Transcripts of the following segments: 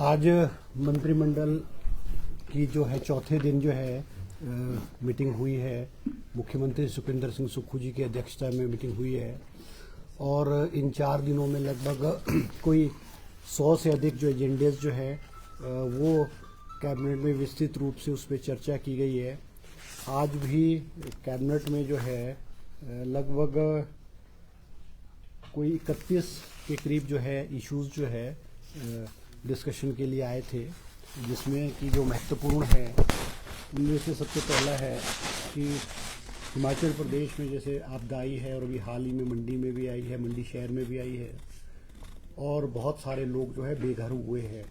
आज मंत्रिमंडल की जो है चौथे दिन जो है मीटिंग हुई है। मुख्यमंत्री सुखविंदर सिंह सुक्खू जी की अध्यक्षता में मीटिंग हुई है और इन 4 दिनों में लगभग कोई 100 से अधिक जो एजेंडेज जो है वो कैबिनेट में विस्तृत रूप से उस पर चर्चा की गई है। आज भी कैबिनेट में जो है लगभग कोई 31 के करीब जो है इश्यूज जो है डिस्कशन के लिए आए थे, जिसमें कि जो महत्वपूर्ण है उनमें से सबसे पहला है कि हिमाचल प्रदेश में जैसे आपदा आई है और अभी हाल ही में मंडी में भी आई है, मंडी शहर में भी आई है और बहुत सारे लोग जो है बेघर हुए हैं।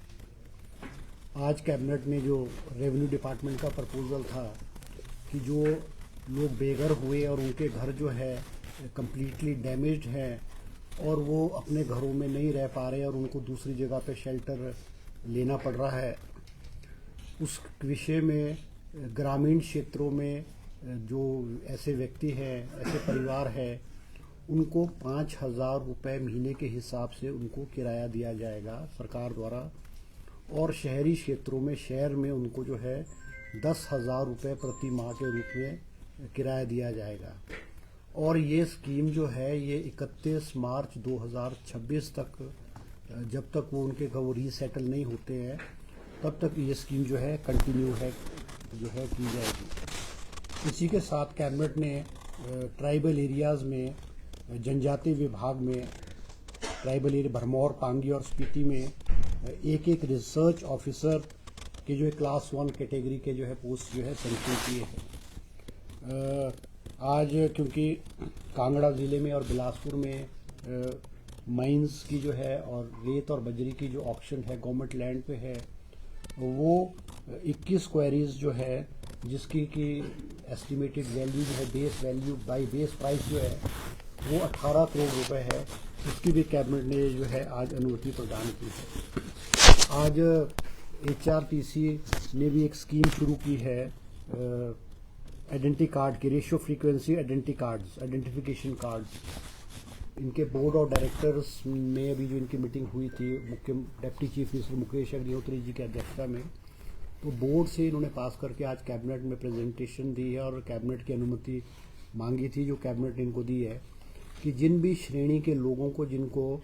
आज कैबिनेट ने जो रेवेन्यू डिपार्टमेंट का प्रपोजल था कि जो लोग बेघर हुए और उनके घर जो है कम्प्लीटली डैमेज्ड हैं और वो अपने घरों में नहीं रह पा रहे और उनको दूसरी जगह पे शेल्टर लेना पड़ रहा है, उस विषय में ग्रामीण क्षेत्रों में जो ऐसे व्यक्ति हैं, ऐसे परिवार हैं, उनको 5,000 रुपये महीने के हिसाब से उनको किराया दिया जाएगा सरकार द्वारा। और शहरी क्षेत्रों में शहर में उनको जो है 10,000 रुपये प्रति माह के रूप में किराया दिया जाएगा। और ये स्कीम जो है ये 31 मार्च 2026 तक, जब तक वो उनके वो रीसेटल नहीं होते हैं तब तक ये स्कीम जो है कंटिन्यू है जो है की जाएगी। इसी के साथ कैबिनेट ने ट्राइबल एरियाज़ में जनजातीय विभाग में ट्राइबल एरिया भरमौर, पांगी और स्पीति में एक रिसर्च ऑफिसर के जो है क्लास 1 कैटेगरी के जो है पोस्ट जो है सेंक्शन किए हैं। आज क्योंकि कांगड़ा ज़िले में और बिलासपुर में माइंस की जो है और रेत और बजरी की जो ऑक्शन है गवर्नमेंट लैंड पे है, वो 21 क्वेरीज जो है जिसकी की एस्टिमेटेड वैल्यू जो है base value by base price जो है वो 18 करोड़ रुपए है। इसकी भी कैबिनेट ने जो है आज अनुमति प्रदान की है। आज HRTC ने भी एक स्कीम शुरू की है आइडेंटिटी कार्ड की, रेशियो फ्रीक्वेंसी आइडेंटिफिकेशन कार्ड्स। इनके बोर्ड ऑफ डायरेक्टर्स में अभी जो इनकी मीटिंग हुई थी मुख्य deputy chief minister Mukesh Agnihotri ji की अध्यक्षता में, तो बोर्ड से इन्होंने पास करके आज कैबिनेट में प्रेजेंटेशन दी है और कैबिनेट की अनुमति मांगी थी, जो कैबिनेट ने इनको दी है कि जिन भी श्रेणी के लोगों को जिनको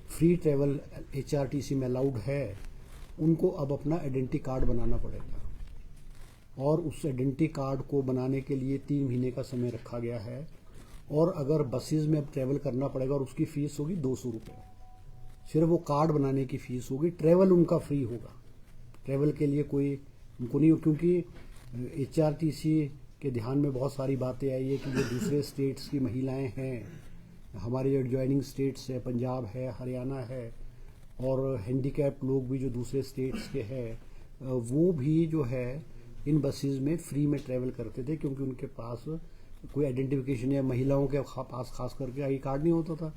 फ्री ट्रैवल HRTC में अलाउड है उनको अब अपना आइडेंटिटी कार्ड बनाना पड़ेगा। और उस आइडेंटिटी कार्ड को बनाने के लिए 3 महीने का समय रखा गया है। और अगर बसेस में अब ट्रैवल करना पड़ेगा और उसकी फ़ीस होगी 200 रुपये, सिर्फ वो कार्ड बनाने की फ़ीस होगी। ट्रैवल उनका फ्री होगा, ट्रैवल के लिए कोई उनको नहीं हो, क्योंकि HRTC के ध्यान में बहुत सारी बातें आई है कि जो दूसरे स्टेट्स की महिलाएं हैं, हमारे जो एडजॉइनिंग स्टेट्स है, पंजाब है, हरियाणा है, और हैंडीकैप लोग भी जो दूसरे स्टेट्स के हैं, वो भी जो है इन बसेस में फ्री में ट्रैवल करते थे, क्योंकि उनके पास कोई आइडेंटिफिकेशन या महिलाओं के पास खास करके आई कार्ड नहीं होता था।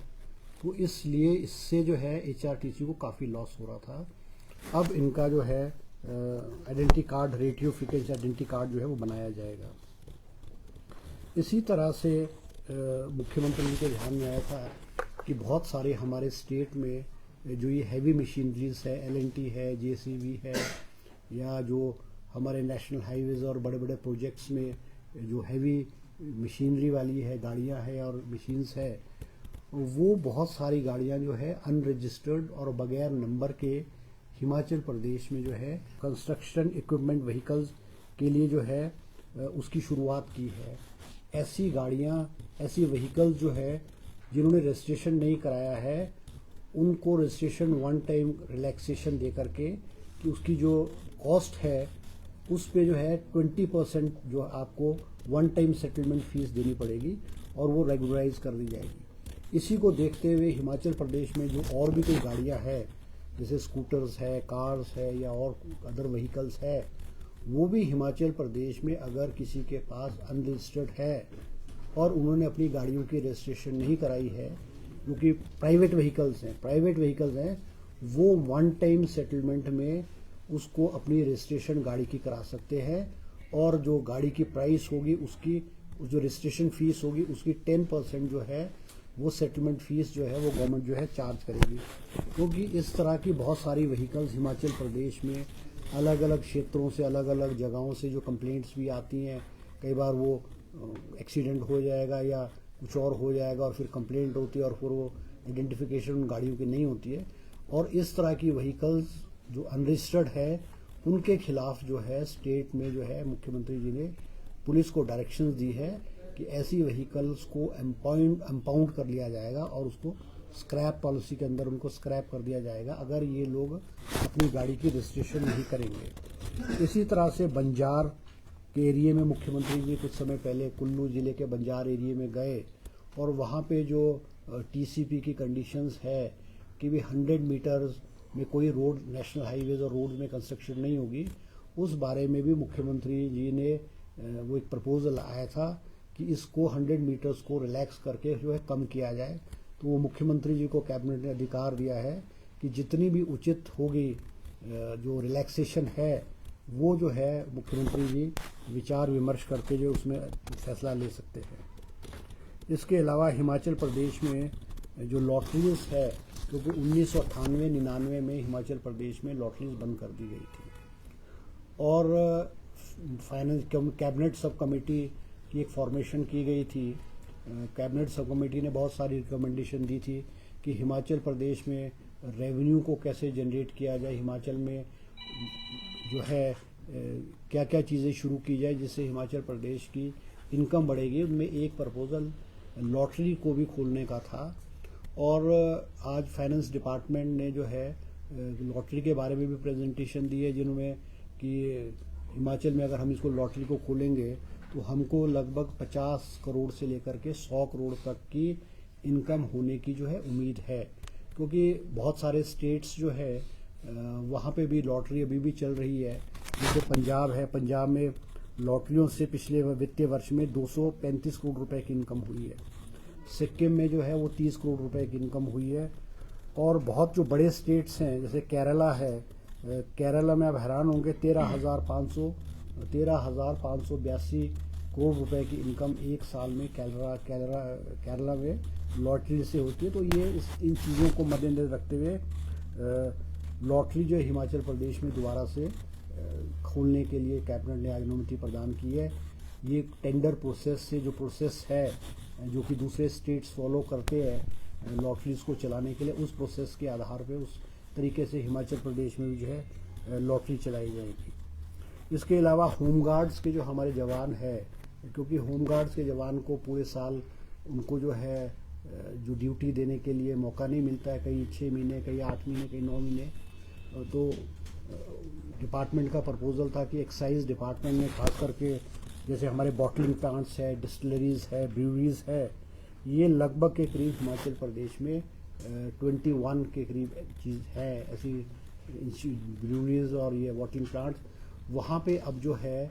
तो इसलिए इससे जो है HRTC को काफ़ी लॉस हो रहा था। अब इनका जो है identity card, ratio frequency identity card जो है वो बनाया जाएगा। इसी तरह से मुख्यमंत्री जी के ध्यान में आया था कि बहुत सारे हमारे स्टेट में जो ये हैवी मशीनरीज है, LNT है, JCB है, या जो हमारे नेशनल हाईवेज और बड़े बड़े प्रोजेक्ट्स में जो हैवी मशीनरी वाली है गाड़ियां हैं और मशीन्स है, वो बहुत सारी गाड़ियां जो है अनरजिस्टर्ड और बगैर नंबर के हिमाचल प्रदेश में जो है कंस्ट्रक्शन इक्विपमेंट व्हीकल्स के लिए जो है उसकी शुरुआत की है। ऐसी गाड़ियां, ऐसी व्हीकल्स जो है जिन्होंने रजिस्ट्रेशन नहीं कराया है, उनको रजिस्ट्रेशन 1 टाइम रिलैक्सेशन दे करके कि उसकी जो कॉस्ट है उस पे जो है 20% जो आपको 1 टाइम सेटलमेंट फीस देनी पड़ेगी और वो रेगुलराइज कर दी जाएगी। इसी को देखते हुए हिमाचल प्रदेश में जो और भी कोई गाड़ियां हैं, जैसे स्कूटर्स है, कार्स है या और अदर व्हीकल्स है, वो भी हिमाचल प्रदेश में अगर किसी के पास अनरजिस्टर्ड है और उन्होंने अपनी गाड़ियों की रजिस्ट्रेशन नहीं कराई है, क्योंकि प्राइवेट व्हीकल्स हैं, वो 1 टाइम सेटलमेंट में उसको अपनी रजिस्ट्रेशन गाड़ी की करा सकते हैं। और जो गाड़ी की प्राइस होगी उसकी जो रजिस्ट्रेशन फीस होगी उसकी 10% जो है वो सेटलमेंट फीस जो है वो गवर्नमेंट जो है चार्ज करेगी, क्योंकि इस तरह की बहुत सारी व्हीकल्स हिमाचल प्रदेश में अलग अलग क्षेत्रों से, अलग अलग जगहों से जो कंप्लेंट्स भी आती हैं। कई बार वो एक्सीडेंट हो जाएगा या कुछ और हो जाएगा और फिर कंप्लेंट होती है और फिर वो आइडेंटिफिकेशन उन गाड़ियों की नहीं होती है, और इस तरह की व्हीकल्स जो अनरजिस्टर्ड है उनके खिलाफ जो है स्टेट में जो है मुख्यमंत्री जी ने पुलिस को डायरेक्शंस दी है कि ऐसी व्हीकल्स को एम्पाउंड कर लिया जाएगा और उसको स्क्रैप पॉलिसी के अंदर उनको स्क्रैप कर दिया जाएगा अगर ये लोग अपनी गाड़ी की रजिस्ट्रेशन नहीं करेंगे। इसी तरह से बंजार के एरिए में मुख्यमंत्री जी कुछ समय पहले कुल्लू जिले के बंजार एरिए में गए और वहाँ पे जो टीसीपी की कंडीशंस है कि भी 100 मीटर्स में कोई रोड, नेशनल हाईवेज और रोड में कंस्ट्रक्शन नहीं होगी, उस बारे में भी मुख्यमंत्री जी ने वो एक प्रपोजल आया था कि इसको 100 मीटर्स को रिलैक्स करके जो है कम किया जाए। तो वो मुख्यमंत्री जी को कैबिनेट ने अधिकार दिया है कि जितनी भी उचित होगी जो रिलैक्सेशन है वो जो है मुख्यमंत्री जी विचार विमर्श करके जो उसमें फैसला ले सकते हैं। इसके अलावा हिमाचल प्रदेश में जो लॉटरीज है, क्योंकि 1998-99 में हिमाचल प्रदेश में लॉटरीज बंद कर दी गई थी और फाइनेंस कैबिनेट सब कमेटी की एक फॉर्मेशन की गई थी। कैबिनेट सब कमेटी ने बहुत सारी रिकमेंडेशन दी थी कि हिमाचल प्रदेश में रेवेन्यू को कैसे जनरेट किया जाए, हिमाचल में जो है क्या क्या चीज़ें शुरू की जाए जिससे हिमाचल प्रदेश की इनकम बढ़ेगी। उनमें एक प्रपोजल लॉटरी को भी खोलने का था और आज फाइनेंस डिपार्टमेंट ने जो है लॉटरी के बारे में भी प्रेजेंटेशन दी है, जिन्होंने कि हिमाचल में अगर हम इसको लॉटरी को खोलेंगे तो हमको लगभग 50 करोड़ से लेकर के 100 करोड़ तक की इनकम होने की जो है उम्मीद है, क्योंकि बहुत सारे स्टेट्स जो है वहाँ पे भी लॉटरी अभी भी चल रही है। जैसे पंजाब है, पंजाब में लॉटरियों से पिछले वित्तीय वर्ष में 235 करोड़ रुपए की इनकम हुई है। सिक्किम में जो है वो 30 करोड़ रुपए की इनकम हुई है और बहुत जो बड़े स्टेट्स हैं जैसे केरला है, केरला में आप हैरान होंगे 13,582 करोड़ रुपए की इनकम एक साल में केरला में लॉटरी से होती है। तो ये इन चीज़ों को मद्देनजर रखते हुए लॉटरी जो हिमाचल प्रदेश में दोबारा से खोलने के लिए कैबिनेट ने अनुमति प्रदान की है। ये टेंडर प्रोसेस से जो प्रोसेस है जो कि दूसरे स्टेट्स फॉलो करते हैं लॉटरीज को चलाने के लिए, उस प्रोसेस के आधार पे उस तरीके से हिमाचल प्रदेश में भी जो है लॉटरी चलाई जाएगी। इसके अलावा होमगार्ड्स के जो हमारे जवान है, क्योंकि होमगार्ड्स के जवान को पूरे साल उनको जो है जो ड्यूटी देने के लिए मौका नहीं मिलता है, कहीं 6 महीने, कहीं 8 महीने, कहीं 9 महीने। तो डिपार्टमेंट का प्रपोजल था कि एक्साइज डिपार्टमेंट में खास करके जैसे हमारे बॉटलिंग प्लांट्स है, डिस्टिलरीज है, ब्रूअरीज है, ये लगभग के करीब हिमाचल प्रदेश में 21 के करीब चीज़ है ऐसी ब्रूअरीज और ये बॉटलिंग प्लांट्स। वहाँ पे अब जो है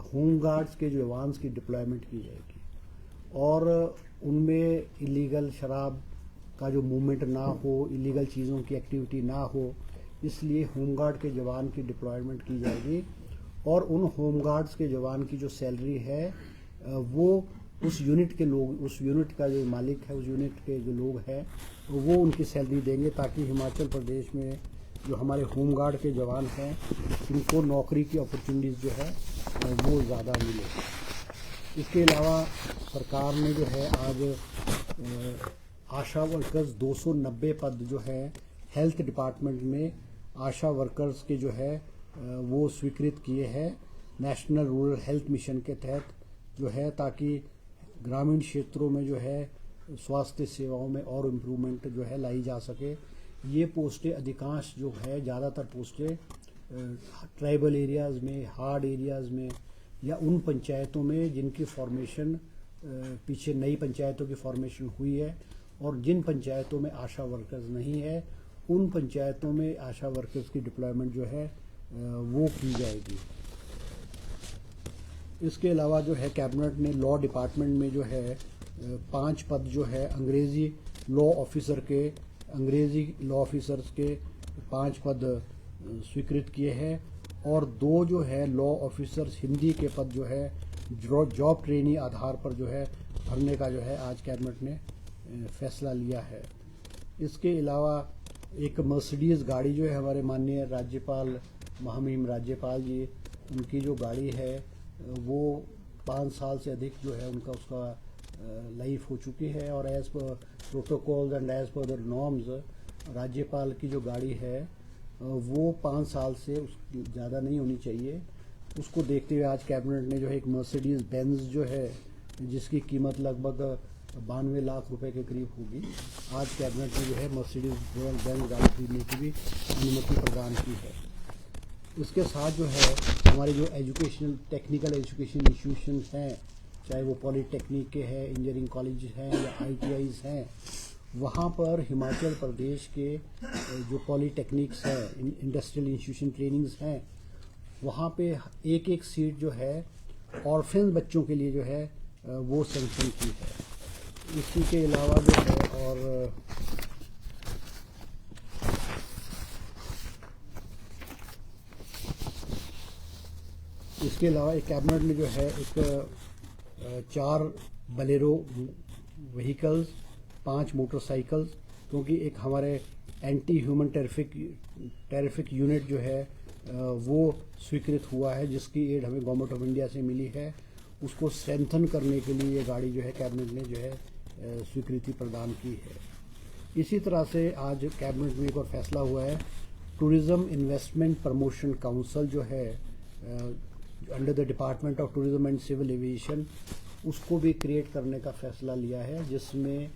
होमगार्ड्स के जवान्स की डिप्लॉयमेंट की जाएगी और उनमें इलीगल शराब का जो मूवमेंट ना हो, इलीगल चीज़ों की एक्टिविटी ना हो, इसलिए होमगार्ड के जवान की डिप्लॉयमेंट की जाएगी और उन होमगार्ड्स के जवान की जो सैलरी है वो उस यूनिट के लोग, उस यूनिट का जो मालिक है, उस यूनिट के जो लोग हैं वो उनकी सैलरी देंगे, ताकि हिमाचल प्रदेश में जो हमारे होमगार्ड के जवान हैं इनको नौकरी की अपॉर्चुनिटीज़ जो है वो ज़्यादा मिले। इसके अलावा सरकार ने जो है आज आशा वर्कर्स 290 पद जो है हेल्थ डिपार्टमेंट में आशा वर्कर्स के जो है वो स्वीकृत किए हैं नेशनल रूरल हेल्थ मिशन के तहत जो है, ताकि ग्रामीण क्षेत्रों में जो है स्वास्थ्य सेवाओं में और इम्प्रूवमेंट जो है लाई जा सके। ये पोस्टें अधिकांश जो है ज़्यादातर पोस्टें ट्राइबल एरियाज़ में, हार्ड एरियाज़ में या उन पंचायतों में जिनकी फॉर्मेशन पीछे नई पंचायतों की फॉर्मेशन हुई है, और जिन पंचायतों में आशा वर्कर्स नहीं है उन पंचायतों में आशा वर्कर्स की डिप्लॉयमेंट जो है वो की जाएगी। इसके अलावा जो है कैबिनेट ने लॉ डिपार्टमेंट में जो है 5 पद जो है अंग्रेज़ी लॉ ऑफिसर्स के 5 पद स्वीकृत किए हैं और 2 जो है लॉ ऑफिसर्स हिंदी के पद जो है जॉब ट्रेनी आधार पर जो है भरने का जो है आज कैबिनेट ने फैसला लिया है। इसके अलावा एक मर्सिडीज़ गाड़ी जो है हमारे माननीय राज्यपाल महामहिम राज्यपाल जी, उनकी जो गाड़ी है वो 5 साल से अधिक जो है उसका लाइफ हो चुकी है, और as per protocols and as per the norms राज्यपाल की जो गाड़ी है वो 5 साल से ज़्यादा नहीं होनी चाहिए। उसको देखते हुए आज कैबिनेट ने जो है एक मर्सिडीज़ बेंज जो है जिसकी कीमत लगभग 92 लाख रुपए के करीब होगी, आज कैबिनेट ने जो है मर्सिडीज़ बेंज गाड़ी खरीदने की भी अनुमति प्रदान की है। इसके साथ जो है हमारे जो एजुकेशनल टेक्निकल एजुकेशन इंस्टीट्यूशन हैं, चाहे वो पॉलीटेक्निक के हैं, इंजीनियरिंग कॉलेज हैं या ITIs हैं, वहाँ पर हिमाचल प्रदेश के जो पॉलीटेक्निक्स हैं, इंडस्ट्रियल इंस्टीट्यूशन ट्रेनिंग्स हैं, वहाँ पे एक एक सीट जो है ऑर्फेन बच्चों के लिए जो है वो सैंक्शन की है। इसी के अलावा जो है और इसके अलावा एक कैबिनेट ने जो है एक 4 बलेरो व्हीकल्स, 5 मोटरसाइकिल्स, क्योंकि एक हमारे एंटी ह्यूमन टेरिफिक यूनिट जो है वो स्वीकृत हुआ है, जिसकी एड हमें गवर्नमेंट ऑफ इंडिया से मिली है, उसको स्ट्रेंथन करने के लिए ये गाड़ी जो है कैबिनेट ने जो है स्वीकृति प्रदान की है। इसी तरह से आज कैबिनेट में एक और फैसला हुआ है, टूरिज्म इन्वेस्टमेंट प्रमोशन काउंसिल जो है under the department of tourism and civil aviation, उसको भी क्रिएट करने का फैसला लिया है, जिसमें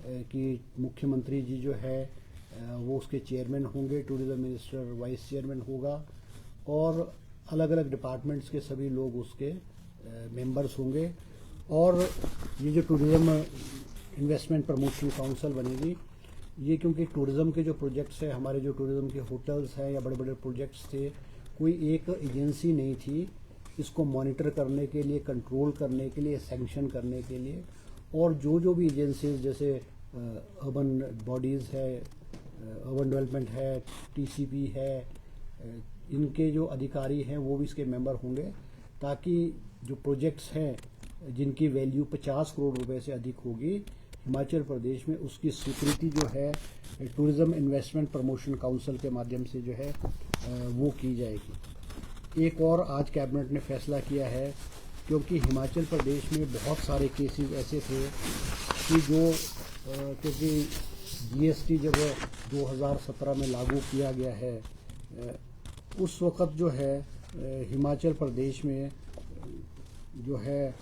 कि मुख्यमंत्री जी जो है वो उसके चेयरमैन होंगे, टूरिज्म मिनिस्टर वाइस चेयरमैन होगा, और अलग अलग डिपार्टमेंट्स के सभी लोग उसके मेंबर्स होंगे। और ये जो टूरिज्म इन्वेस्टमेंट प्रमोशन काउंसिल बनेगी, ये क्योंकि टूरिज्म के जो प्रोजेक्ट्स हैं, हमारे जो टूरिज्म के होटल्स हैं या बड़े बड़े प्रोजेक्ट्स थे, कोई एक एजेंसी नहीं थी इसको मॉनिटर करने के लिए, कंट्रोल करने के लिए, सैंक्शन करने के लिए। और जो भी एजेंसीज जैसे अर्बन बॉडीज़ है, अर्बन डेवलपमेंट है, TCP है, इनके जो अधिकारी हैं वो भी इसके मेंबर होंगे, ताकि जो प्रोजेक्ट्स हैं जिनकी वैल्यू 50 करोड़ रुपए से अधिक होगी हिमाचल प्रदेश में, उसकी स्वीकृति जो है टूरिज्म इन्वेस्टमेंट प्रमोशन काउंसिल के माध्यम से जो है वो की जाएगी। एक और आज कैबिनेट ने फैसला किया है, क्योंकि हिमाचल प्रदेश में बहुत सारे केसेस ऐसे थे कि जो क्योंकि GST जब 2017 में लागू किया गया है, उस वक़्त जो है हिमाचल प्रदेश में जो है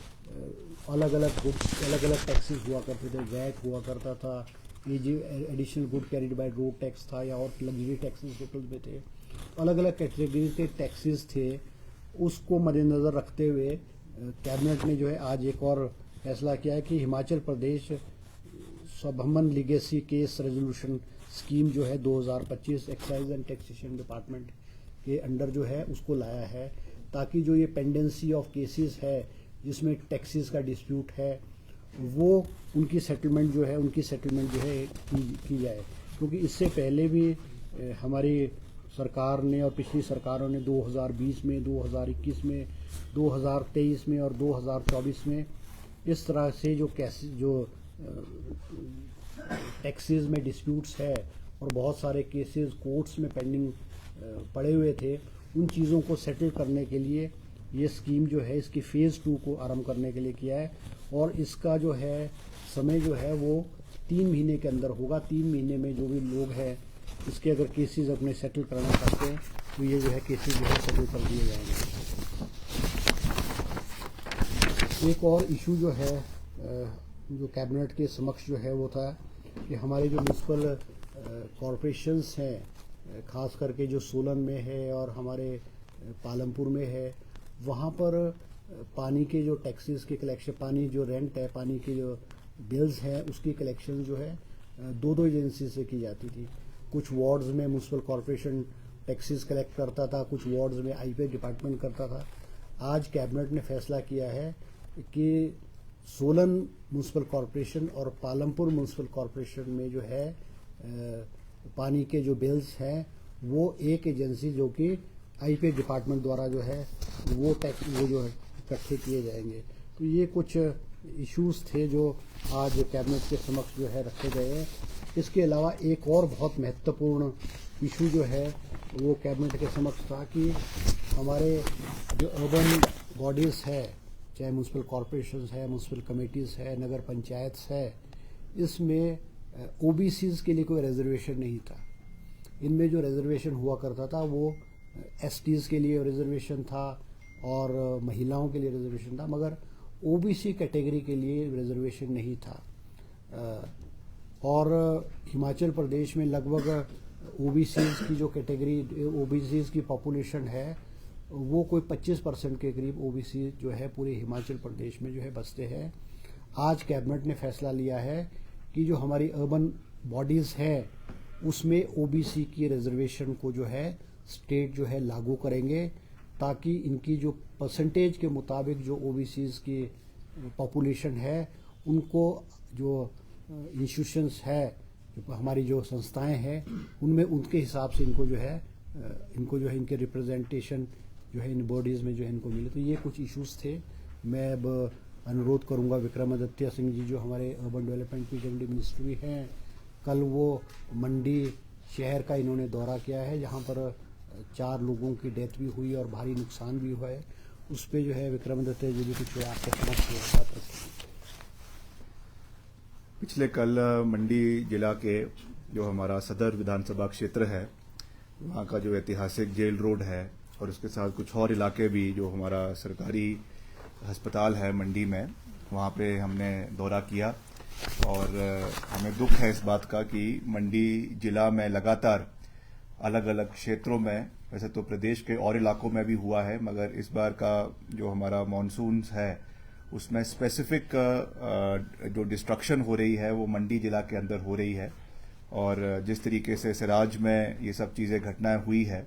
अलग अलग टैक्सेस हुआ करते थे, वैट हुआ करता था, ये जो additional good carried by road tax था, या और लग्जरी टैक्सेस होटल्स में थे, अलग अलग कैटेगरी के टैक्सेस थे। उसको मद्देनज़र रखते हुए कैबिनेट ने जो है आज एक और फैसला किया है कि Himachal Pradesh सबहमन legacy case resolution scheme जो है 2025 एक्साइज एंड टैक्सेशन डिपार्टमेंट के अंडर जो है उसको लाया है, ताकि जो ये पेंडेंसी ऑफ केसेस है जिसमें टैक्सेस का डिस्प्यूट है, वो उनकी सेटलमेंट जो है की जाए। क्योंकि इससे पहले भी हमारी सरकार ने और पिछली सरकारों ने 2020 में, 2021 में, 2023 में और 2024 में इस तरह से जो टैक्सेस में डिस्प्यूट्स है और बहुत सारे केसेस कोर्ट्स में पेंडिंग पड़े हुए थे, उन चीज़ों को सेटल करने के लिए ये स्कीम जो है इसकी फ़ेज़ 2 को आरंभ करने के लिए किया है। और इसका जो है समय जो है वो 3 महीने के अंदर होगा। 3 महीने में जो भी लोग हैं इसके अगर केसेस अपने सेटल करना चाहते हैं तो ये जो है केसेस जो है सेटल कर दिए जाएंगे। एक और इशू जो है जो कैबिनेट के समक्ष जो है वो था कि हमारे जो म्यूनसिपल कॉरपोरेशंस हैं, खास करके जो सोलन में है और हमारे पालमपुर में है, वहाँ पर पानी के जो टैक्सेस के कलेक्शन, पानी जो रेंट है, पानी के जो बिल्स हैं, उसकी कलेक्शन जो है 2 एजेंसी से की जाती थी। कुछ वार्ड्स में म्यूनसिपल कॉरपोरेशन टैक्सेस कलेक्ट करता था, कुछ वार्ड्स में IPA डिपार्टमेंट करता था। आज कैबिनेट ने फैसला किया है कि सोलन म्यूनसिपल कॉरपोरेशन और पालमपुर म्यूनसिपल कॉरपोरेशन में जो है पानी के जो बिल्स हैं वो एक एजेंसी जो कि IPA डिपार्टमेंट द्वारा जो है वो जो है इकट्ठे किए जाएंगे। तो ये कुछ इश्यूज थे जो आज कैबिनेट के समक्ष जो है रखे गए हैं। इसके अलावा एक और बहुत महत्वपूर्ण इशू जो है वो कैबिनेट के समक्ष था कि हमारे जो अर्बन बॉडीज़ है, चाहे म्यूनसिपल कॉरपोरेशंस है, म्यूनसिपल कमेटीज़ है, नगर पंचायत है, इसमें ओबीसीज के लिए कोई रिजर्वेशन नहीं था। इनमें जो रिजर्वेशन हुआ करता था वो एसटीज़ के लिए रिजर्वेशन था और महिलाओं के लिए रिजर्वेशन था, मगर ओबीसी कैटेगरी के लिए रिजर्वेशन नहीं था। और हिमाचल प्रदेश में लगभग ओबीसीज की जो कैटेगरी, ओबीसीज की पॉपुलेशन है वो कोई 25% के करीब ओबीसी जो है पूरे हिमाचल प्रदेश में जो है बसते हैं। आज कैबिनेट ने फैसला लिया है कि जो हमारी अर्बन बॉडीज़ है उसमें ओबीसी की रिजर्वेशन को जो है स्टेट जो है लागू करेंगे, ताकि इनकी जो परसेंटेज के मुताबिक जो ओबीसीज की पॉपुलेशन है उनको जो इंस्टीट्यूशंस है, जो हमारी जो संस्थाएं हैं, उनमें उनके हिसाब से इनको जो है इनके रिप्रेजेंटेशन जो है इन बॉडीज़ में जो है इनको मिले। तो ये कुछ इश्यूज थे। मैं अब अनुरोध करूंगा विक्रमादित्य सिंह जी जो हमारे अर्बन डेवलपमेंट पीडब्ल्यूडी मिनिस्टर भी हैं, कल वो मंडी शहर का इन्होंने दौरा किया है जहां पर 4 लोगों की डेथ भी हुई और भारी नुकसान भी हुआ है। उस पर जो है विक्रमादित्य जी भी कुछ आपके समक्ष बात रखें। पिछले कल मंडी जिला के जो हमारा सदर विधानसभा क्षेत्र है वहाँ का जो ऐतिहासिक जेल रोड है और उसके साथ कुछ और इलाके भी जो हमारा सरकारी अस्पताल है मंडी में, वहाँ पे हमने दौरा किया और हमें दुख है इस बात का कि मंडी जिला में लगातार अलग अलग क्षेत्रों में, वैसे तो प्रदेश के और इलाकों में भी हुआ है, मगर इस बार का जो हमारा मानसून है उसमें स्पेसिफिक जो डिस्ट्रक्शन हो रही है वो मंडी जिला के अंदर हो रही है। और जिस तरीके से सिराज में ये सब चीज़ें घटनाएं हुई है,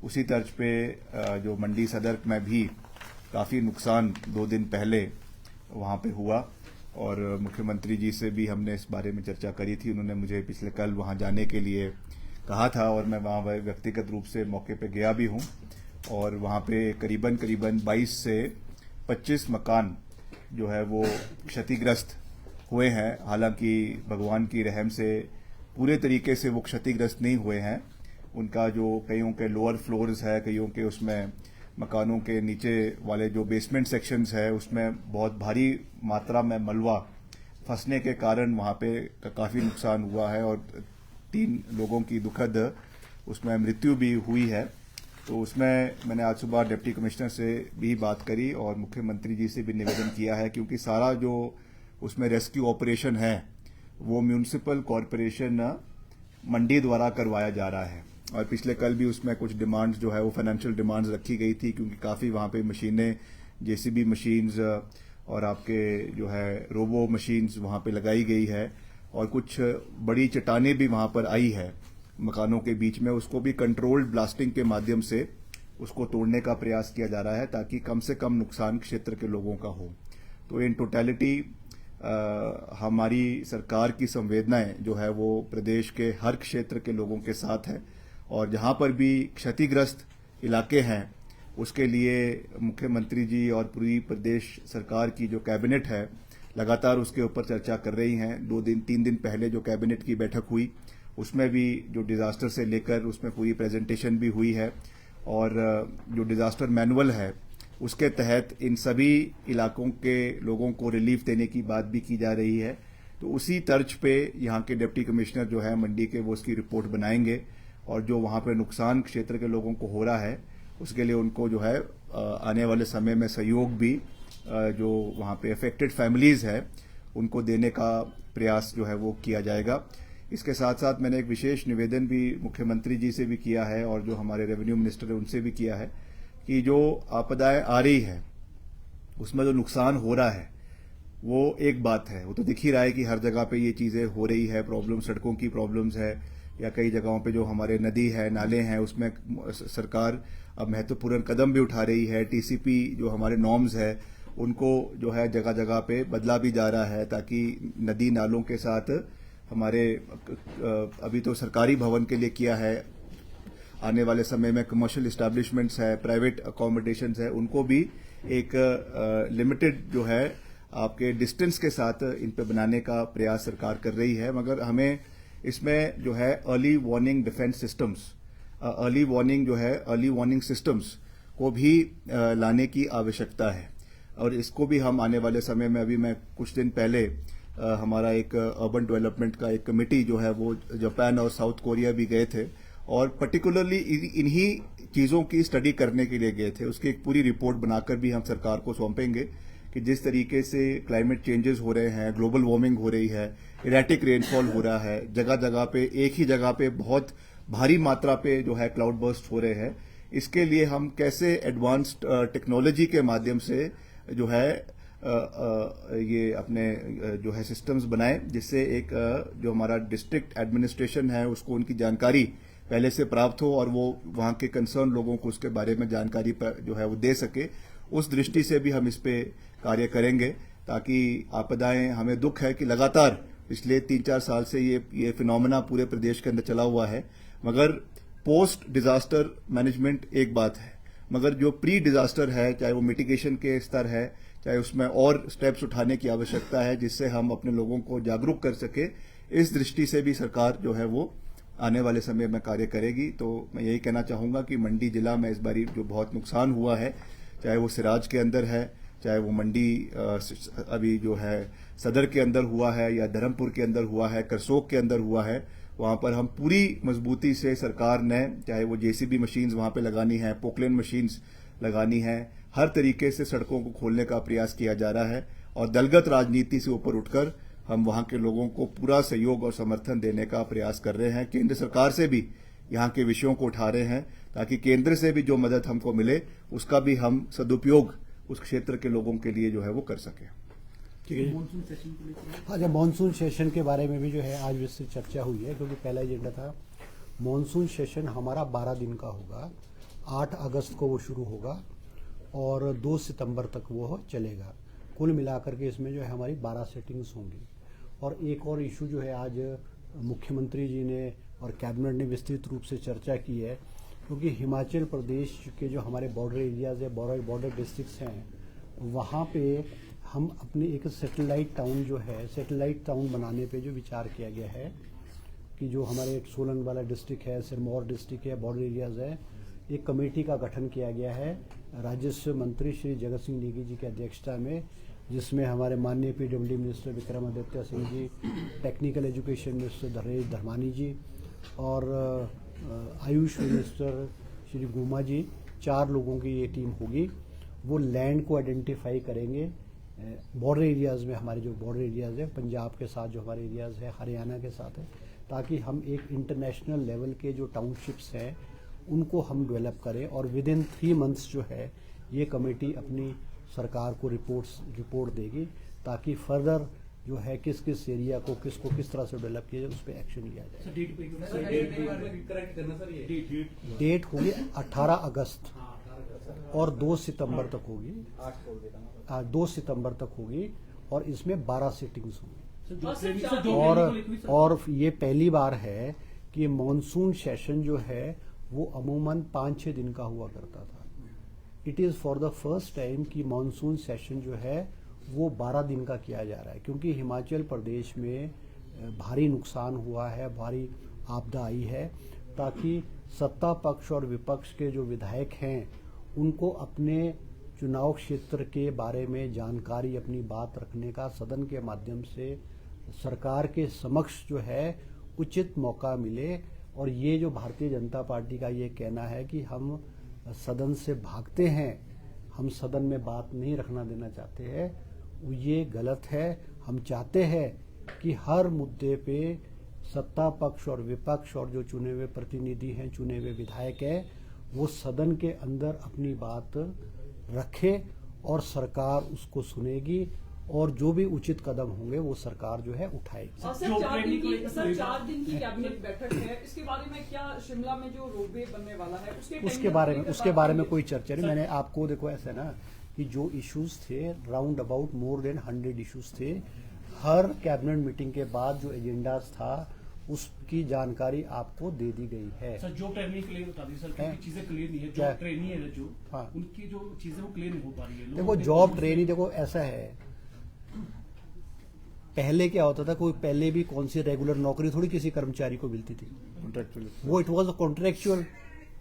उसी तर्ज पे जो मंडी सदर में भी काफ़ी नुकसान 2 दिन पहले वहाँ पे हुआ और मुख्यमंत्री जी से भी हमने इस बारे में चर्चा करी थी। उन्होंने मुझे पिछले कल वहाँ जाने के लिए कहा था और मैं वहाँ व्यक्तिगत रूप से मौके पे गया भी हूँ और वहाँ पे करीबन 22 से 25 मकान जो है वो क्षतिग्रस्त हुए हैं। हालांकि भगवान की रहम से पूरे तरीके से वो क्षतिग्रस्त नहीं हुए हैं। उनका जो कईयों के लोअर फ्लोर्स है, कईयों के उसमें मकानों के नीचे वाले जो बेसमेंट सेक्शंस है उसमें बहुत भारी मात्रा में मलबा फंसने के कारण वहाँ पे काफ़ी नुकसान हुआ है और 3 लोगों की दुखद उसमें मृत्यु भी हुई है। तो उसमें मैंने आज सुबह डिप्टी कमिश्नर से भी बात करी और मुख्यमंत्री जी से भी निवेदन किया है, क्योंकि सारा जो उसमें रेस्क्यू ऑपरेशन है वो म्यूनिसिपल कॉरपोरेशन मंडी द्वारा करवाया जा रहा है। और पिछले कल भी उसमें कुछ डिमांड्स जो है वो फाइनेंशियल डिमांड्स रखी गई थी, क्योंकि काफ़ी वहाँ पे मशीनें, जेसीबी मशीन्स और आपके जो है रोबो मशीन्स वहाँ पे लगाई गई है और कुछ बड़ी चट्टानें भी वहाँ पर आई है मकानों के बीच में। उसको भी कंट्रोल्ड ब्लास्टिंग के माध्यम से उसको तोड़ने का प्रयास किया जा रहा है ताकि कम से कम नुकसान क्षेत्र के लोगों का हो। तो इन टोटलिटी हमारी सरकार की संवेदनाएं जो है वो प्रदेश के हर क्षेत्र के लोगों के साथ है और जहां पर भी क्षतिग्रस्त इलाके हैं उसके लिए मुख्यमंत्री जी और पूरी प्रदेश सरकार की जो कैबिनेट है लगातार उसके ऊपर चर्चा कर रही हैं। 3 दिन पहले जो कैबिनेट की बैठक हुई उसमें भी जो डिजास्टर से लेकर उसमें पूरी प्रेजेंटेशन भी हुई है और जो डिजास्टर मैनुअल है उसके तहत इन सभी इलाकों के लोगों को रिलीफ देने की बात भी की जा रही है। तो उसी तर्ज पे यहाँ के डिप्टी कमिश्नर जो है मंडी के वो उसकी रिपोर्ट बनाएंगे और जो वहाँ पे नुकसान क्षेत्र के लोगों को हो रहा है उसके लिए उनको जो है आने वाले समय में सहयोग भी जो वहाँ पे अफेक्टेड फैमिलीज है उनको देने का प्रयास जो है वो किया जाएगा। इसके साथ साथ मैंने एक विशेष निवेदन भी मुख्यमंत्री जी से भी किया है और जो हमारे रेवेन्यू मिनिस्टर है उनसे भी किया है कि जो आपदाएं आ रही है उसमें जो नुकसान हो रहा है वो एक बात है, वो तो दिख ही रहा है कि हर जगह पे ये चीज़ें हो रही है। प्रॉब्लम सड़कों की प्रॉब्लम्स है या कई जगहों पे जो हमारे नदी है, नाले हैं, उसमें सरकार अब महत्वपूर्ण कदम भी उठा रही है। टीसीपी जो हमारे नॉर्म्स है उनको जो है जगह जगह पे बदला भी जा रहा है ताकि नदी नालों के साथ हमारे अभी तो सरकारी भवन के लिए किया है, आने वाले समय में कमर्शियल इस्टेब्लिशमेंट्स है, प्राइवेट अकोमोडेशंस है, उनको भी एक लिमिटेड जो है आपके डिस्टेंस के साथ इन पे बनाने का प्रयास सरकार कर रही है, मगर हमें इसमें जो है early warning defence systems, early warning systems को भी लाने की आवश्यकता है। और इसको भी हम आने वाले समय में, अभी मैं कुछ दिन पहले हमारा एक अर्बन डेवलपमेंट का एक कमेटी जो है वो जापान और साउथ कोरिया भी गए थे और पर्टिकुलरली इन्हीं चीज़ों की स्टडी करने के लिए गए थे। उसकी एक पूरी रिपोर्ट बनाकर भी हम सरकार को सौंपेंगे कि जिस तरीके से क्लाइमेट चेंजेस हो रहे हैं, ग्लोबल वार्मिंग हो रही है, इरेटिक रेनफॉल हो रहा है, जगह जगह पे एक ही जगह पे बहुत भारी मात्रा पे जो है क्लाउड बर्स्ट हो रहे हैं, इसके लिए हम कैसे एडवांस्ड टेक्नोलॉजी के माध्यम से जो है ये अपने जो है सिस्टम्स बनाए, जिससे एक जो हमारा डिस्ट्रिक्ट एडमिनिस्ट्रेशन है उसको उनकी जानकारी पहले से प्राप्त हो और वो वहाँ के कंसर्न लोगों को उसके बारे में जानकारी जो है वो दे सके। उस दृष्टि से भी हम इस पे कार्य करेंगे ताकि आपदाएं, हमें दुख है कि लगातार पिछले 3-4 साल से ये फिनोमेना पूरे प्रदेश के अंदर चला हुआ है, मगर पोस्ट डिजास्टर मैनेजमेंट एक बात है, मगर जो प्री डिजास्टर है, चाहे वो मिटिगेशन के स्तर है, चाहे उसमें और स्टेप्स उठाने की आवश्यकता है जिससे हम अपने लोगों को जागरूक कर सके, इस दृष्टि से भी सरकार जो है वो आने वाले समय में कार्य करेगी। तो मैं यही कहना चाहूंगा कि मंडी जिला में इस बारी जो बहुत नुकसान हुआ है, चाहे वो सिराज के अंदर है, चाहे वो मंडी अभी जो है सदर के अंदर हुआ है या धर्मपुर के अंदर हुआ है, करसोग के अंदर हुआ है, वहां पर हम पूरी मजबूती से सरकार ने, चाहे वो जेसीबी मशीन्स वहां पे लगानी है, पोकलेन मशीन्स लगानी है, हर तरीके से सड़कों को खोलने का प्रयास किया जा रहा है और दलगत राजनीति से ऊपर उठकर हम वहां के लोगों को पूरा सहयोग और समर्थन देने का प्रयास कर रहे हैं। केंद्र सरकार से भी यहाँ के विषयों को उठा रहे हैं ताकि केंद्र से भी जो मदद हमको मिले उसका भी हम सदुपयोग उस क्षेत्र के लोगों के लिए जो है वो कर सकें। ठीक है। मानसून सेशन को लेकर हाँ, जब मानसून सेशन के बारे में भी जो है आज विस्तृत चर्चा हुई है, क्योंकि पहला एजेंडा था मानसून सेशन हमारा 12 दिन का होगा। 8 अगस्त को वो शुरू होगा और 2 सितंबर तक वो चलेगा। कुल मिलाकर के इसमें जो है हमारी 12 सेटिंग्स होंगी। और एक और इशू जो है आज मुख्यमंत्री जी ने और कैबिनेट ने विस्तृत रूप से चर्चा की है, क्योंकि हिमाचल प्रदेश के जो हमारे बॉर्डर एरियाज है, बॉर्डर डिस्ट्रिक्ट्स हैं, वहाँ पे हम अपने एक सैटेलाइट टाउन जो है, सैटेलाइट टाउन बनाने पे जो विचार किया गया है कि जो हमारे सोलन वाला डिस्ट्रिक्ट है, सिरमौर डिस्ट्रिक्ट है, बॉर्डर एरियाज है, एक कमेटी का गठन किया गया है राजस्व मंत्री श्री जगत सिंह नेगी जी की अध्यक्षता में, जिसमें हमारे माननीय PWD minister Vikramaditya Singh ji, technical education minister Dharmesh Dharmani ji और आयुष मिनिस्टर श्री गुमा जी, 4 लोगों की ये टीम होगी। वो लैंड को आइडेंटिफाई करेंगे बॉर्डर एरियाज़ में, हमारे जो बॉर्डर एरियाज़ है पंजाब के साथ, जो हमारे एरियाज़ है हरियाणा के साथ है, ताकि हम एक इंटरनेशनल लेवल के जो टाउनशिप्स हैं उनको हम डेवलप करें। और विद इन 3 मंथ्स जो है ये कमेटी अपनी सरकार को रिपोर्ट देगी, ताकि फर्दर जो है किस किस एरिया को किस तरह से डेवलप किया जाए, उस पर एक्शन लिया जाए। डेट होगी 18 अगस्त और 2 सितंबर तक होगी, 2 सितंबर तक होगी और इसमें 12 सिटिंग्स होंगी। और ये पहली बार है कि मॉनसून सेशन जो है वो अमूमन 5-6 दिन का हुआ करता था। It is for the first time कि मॉनसून सेशन जो है वो 12 दिन का किया जा रहा है, क्योंकि हिमाचल प्रदेश में भारी नुकसान हुआ है, भारी आपदा आई है, ताकि सत्ता पक्ष और विपक्ष के जो विधायक हैं उनको अपने चुनाव क्षेत्र के बारे में जानकारी, अपनी बात रखने का सदन के माध्यम से सरकार के समक्ष जो है उचित मौका मिले। और ये जो भारतीय जनता पार्टी का ये कहना है कि हम सदन से भागते हैं, हम सदन में बात नहीं रखना देना चाहते हैं, ये गलत है। हम चाहते हैं कि हर मुद्दे पे सत्ता पक्ष और विपक्ष और जो चुने हुए प्रतिनिधि हैं, चुने हुए विधायक हैं, वो सदन के अंदर अपनी बात रखे और सरकार उसको सुनेगी और जो भी उचित कदम होंगे वो सरकार जो है उठाएगी। सर 4 दिन की कैबिनेट बैठक है, इसके बारे में क्या शिमला में जो रोपवे बनने वाला है उसके बारे में कोई चर्चा नहीं। मैंने आपको देखो ऐसा ना कि जो इश्यूज थे round about more than 100 issues थे, हर कैबिनेट मीटिंग के बाद जो एजेंडाज था उसकी जानकारी आपको दे दी गई है। सर जॉब ट्रेनिंग क्लियर बता दी सर, क्योंकि चीजें क्लियर नहीं है, जॉब ट्रेनिंग है जो हाँ, उनकी जो चीजें वो क्लियर नहीं हो पा रही है। देखो जॉब ट्रेनिंग, देखो ऐसा है पहले क्या होता था, कोई पहले भी कौन सी रेगुलर नौकरी थोड़ी किसी कर्मचारी को मिलती थी, कॉन्ट्रैक्चुअल वो इट वाज अ कॉन्ट्रेक्चुअल।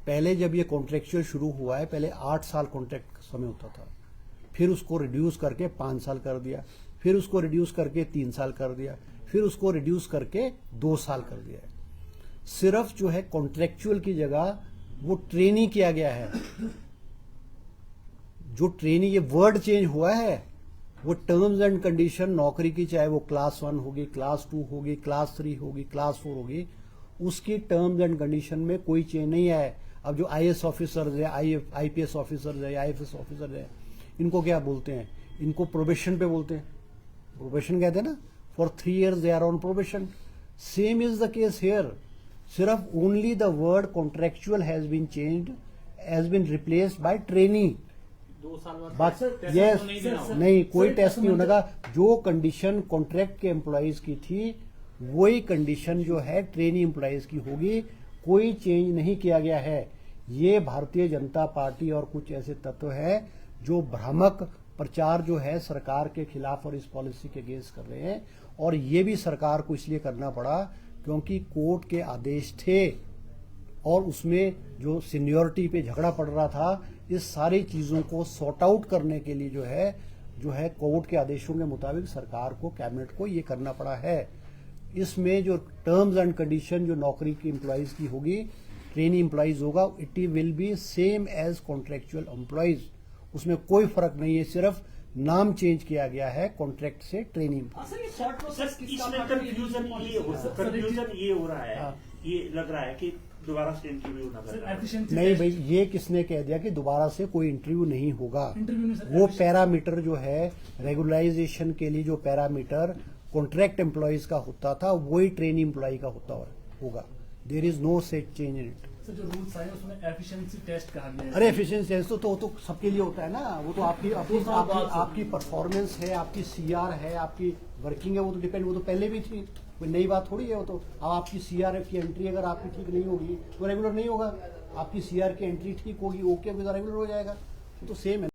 पहले जब ये कॉन्ट्रेक्चुअल शुरू हुआ है, पहले 8 साल कॉन्ट्रैक्ट समय होता था, फिर उसको रिड्यूस करके 5 साल कर दिया, फिर उसको रिड्यूस करके 3 साल कर दिया, फिर उसको रिड्यूस करके 2 साल कर दिया है। सिर्फ जो है कॉन्ट्रेक्चुअल की जगह वो ट्रेनी किया गया है। जो ट्रेनी, ये वर्ड चेंज हुआ है, वो टर्म्स एंड कंडीशन नौकरी की, चाहे वो क्लास 1 होगी, क्लास 2 होगी, क्लास 3 होगी, क्लास 4 होगी, उसकी टर्म्स एंड कंडीशन में कोई चेंज नहीं है। अब जो आईएएस ऑफिसर्स है, आईपीएस ऑफिसर्स है, आईएफएस ऑफिसर है, इनको क्या बोलते हैं? इनको प्रोबेशन पे बोलते हैं। प्रोबेशन कहते हैं ना, for 3 years they are on probation. Same is the case here. सिर्फ only the word contractual has been changed, has been replaced by trainee. 2 साल बाद बात टेस्ट यस तो नहीं देना होगा। नहीं, कोई टेस्ट नहीं होने का। जो कंडीशन कॉन्ट्रैक्ट के एम्प्लॉयज की थी, वही कंडीशन जो है ट्रेनी एम्प्लॉयज की होगी। कोई चेंज नहीं किया गया है। ये भारतीय जनता पार्टी और कुछ ऐसे तत्व है जो भ्रामक प्रचार जो है सरकार के खिलाफ और इस पॉलिसी के अगेंस्ट कर रहे हैं। और ये भी सरकार को इसलिए करना पड़ा क्योंकि कोर्ट के आदेश थे और उसमें जो सीनियरिटी पे झगड़ा पड़ रहा था, इस सारी चीजों को सॉर्ट आउट करने के लिए जो है कोर्ट के आदेशों के मुताबिक सरकार को, कैबिनेट को ये करना पड़ा है। इसमें जो टर्म्स एंड कंडीशन जो नौकरी की एम्प्लॉयज की होगी, ट्रेनी एम्प्लॉयज होगा, it will be same as contractual employees. उसमें कोई फर्क नहीं है, सिर्फ नाम चेंज किया गया है कॉन्ट्रैक्ट से ट्रेनी। सर ये थॉट प्रोसेस सर किसका इसमें था? कंफ्यूजन ये हो रहा है, ये लग रहा है कि दोबारा से इंटरव्यू ना सर करना। एफिशिएंसी नहीं भाई, ये किसने कह दिया कि दोबारा से कोई इंटरव्यू नहीं होगा? इंटरव्यू में सर वो पैरामीटर जो है रेगुलराइजेशन के लिए, जो पैरामीटर कॉन्ट्रैक्ट एम्प्लॉयज का होता था, वही ट्रेनी एम्प्लॉय का होगा। There is no set change in it. Sir जो रूल्स आए उसमें एफिशिएंसी टेस्ट कहा गया है। अरे एफिशिएंसी टेस्ट तो सबके लिए होता है ना। वो तो आपकी परफॉर्मेंस है, आपकी सीआर है, आपकी वर्किंग है, वो तो डिपेंड, वो तो पहले भी थी, कोई नई बात थोड़ी है वो तो। अब आपकी सीआर की एंट्री अगर आपकी ठीक नहीं होगी तो रेगुलर नहीं होगा। आपकी सीआर की एंट्री ठीक होगी, ओके, तो रेगुलर हो जाएगा। वो तो सेम है।